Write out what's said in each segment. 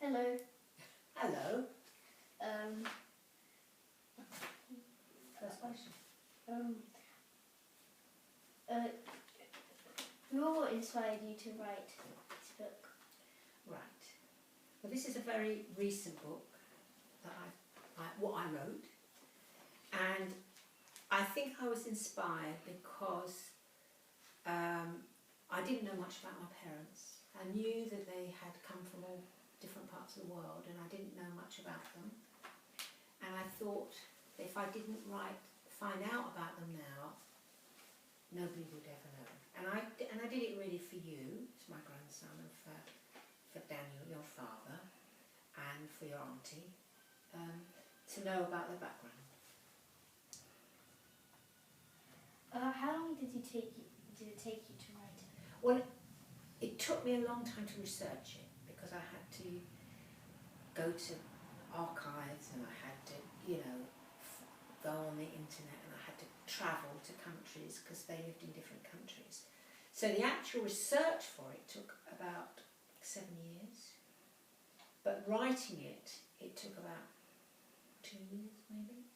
Hello. Hello. First question. What inspired you to write this book? Right. Well, this is a very recent book that I wrote, and I think I was inspired because I didn't know much about my parents. I knew that they had come from all different parts of the world, and I didn't know much about them. And I thought if I didn't find out about them now, nobody would ever know. And I did it really for you, as my grandson, and for Daniel, your father, and for your auntie, to know about their background. How long did it take you to write it? Well, it took me a long time to research it because I had to go to archives and I had to, go on the internet, and I had to travel to countries because they lived in different countries. So the actual research for it took about 7 years, but writing it took about 2 years maybe.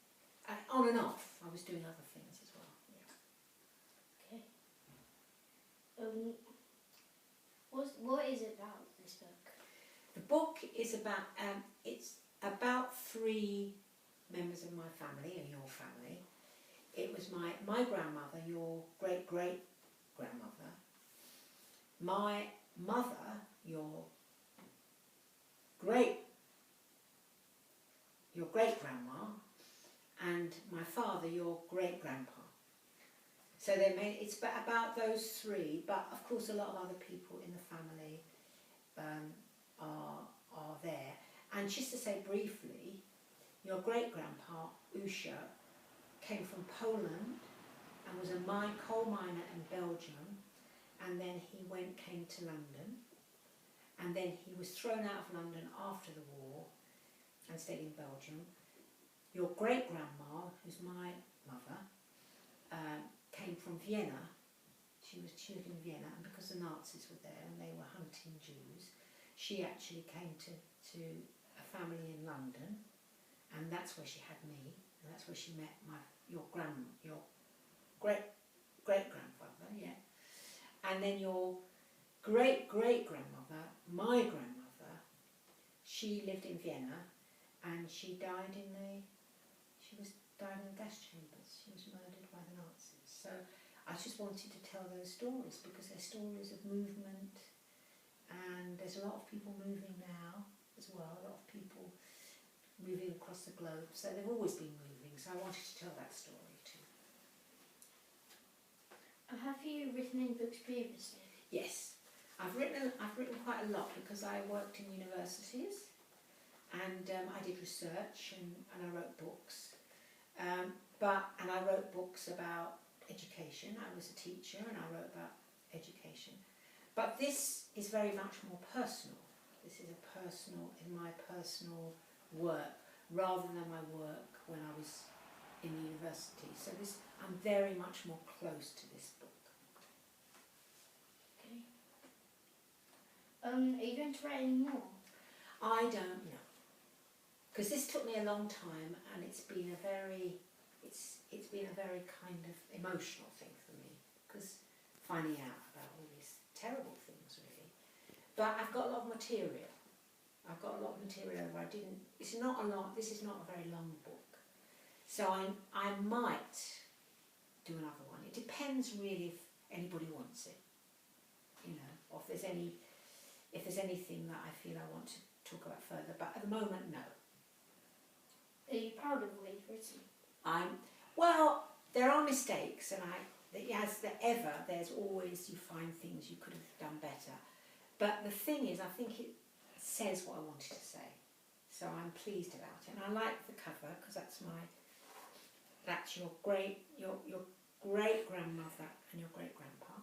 On and off, I was doing other things as well. Yeah. Okay. What is it about, this book? The book is about, it's about 3 members of my family and your family. It was my grandmother, your great-great-grandmother, my mother, your great-grandma, and my father, your great-grandpa. So it's about those 3, but of course a lot of other people in the family are there. And just to say briefly, your great-grandpa, Usha, came from Poland and was a coal miner in Belgium, and then he came to London, and then he was thrown out of London after the war and stayed in Belgium. Your great-grandma, who's my mother, came from Vienna. She lived in Vienna, and because the Nazis were there and they were hunting Jews, she actually came to a family in London, and that's where she had me, and that's where she met your great-great-grandfather, yeah. And then your great-great-grandmother, my grandmother, she lived in Vienna, and she died in the gas chambers. She was murdered by the Nazis. So I just wanted to tell those stories because they're stories of movement, and there's a lot of people moving now as well, a lot of people moving across the globe. So they've always been moving, so I wanted to tell that story too. Have you written any books previously? Yes, I've written quite a lot because I worked in universities, and I did research and I wrote books. And I wrote books about education. I was a teacher and I wrote about education. But this is very much more personal. This is my personal work rather than my work when I was in the university. So I'm very much more close to this book. Okay. Are you going to write any more? I don't know. Because this took me a long time, and it's been a very kind of emotional thing for me, because finding out about all these terrible things really. But I've got a lot of material. This is not a very long book. So I might do another one. It depends really if anybody wants it. Or if there's anything that I feel I want to talk about further. But at the moment, no. Are you proud of what you've written? Well, there are mistakes, and there's always, you find things you could have done better. But the thing is, I think it says what I wanted to say. So I'm pleased about it. And I like the cover, because that's your great-grandmother and your great-grandpa.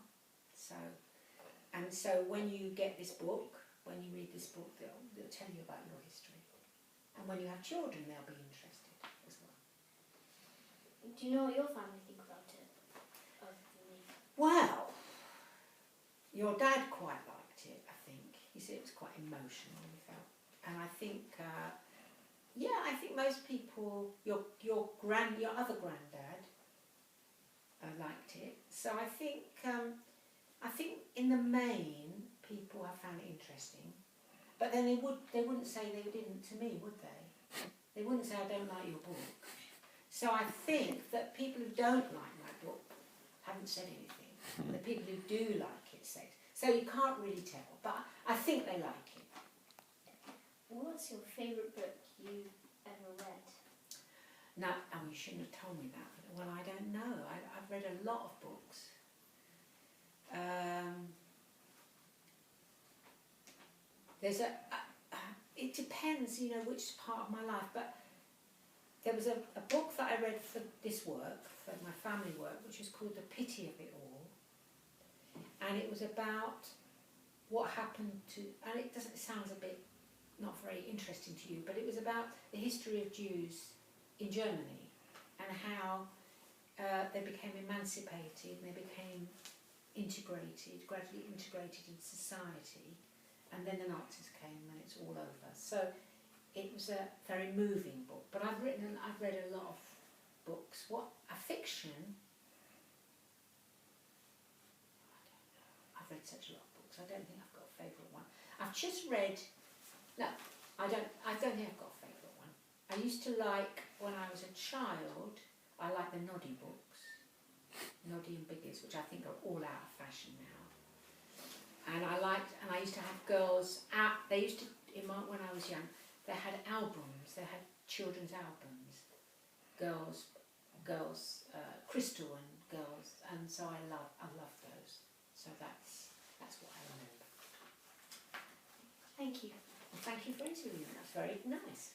So when you get this book, when you read this book, they'll tell you about your history. And when you have children, they'll be interested as well. Do you know what your family think about it? Well, your dad quite liked it, I think. He said it was quite emotional, he felt. And I think, I think most people, your other granddad liked it. So I think in the main, people have found it interesting. But then they wouldn't say they didn't to me, would they? They wouldn't say, I don't like your book. So I think that people who don't like my book haven't said anything. The people who do like it say. So you can't really tell, but I think they like it. What's your favourite book you've ever read? No, you shouldn't have told me that. Well, I don't know. I've read a lot of books. There's it depends, which part of my life, but there was a book that I read for this work, for my family work, which was called The Pity of It All. And it was about what happened to, and it sounds a bit not very interesting to you, but it was about the history of Jews in Germany and how they became emancipated and they became gradually integrated into society, and then the Nazis came and it's all over. So it was a very moving book, but I've read a lot of books. A fiction? I don't know. I've read such a lot of books. I don't think I've got a favourite one. I've just read. No, I don't think I've got a favourite one. I used to like, when I was a child, I liked the Noddy books, Noddy and Biggers, which I think are all out of fashion now. And I used to have girls out. They used to, when I was young, they had albums. They had children's albums, girls, Crystal and girls, and so I love those. So that's what I remember. Thank you. Well, thank you for interviewing me. That's very nice.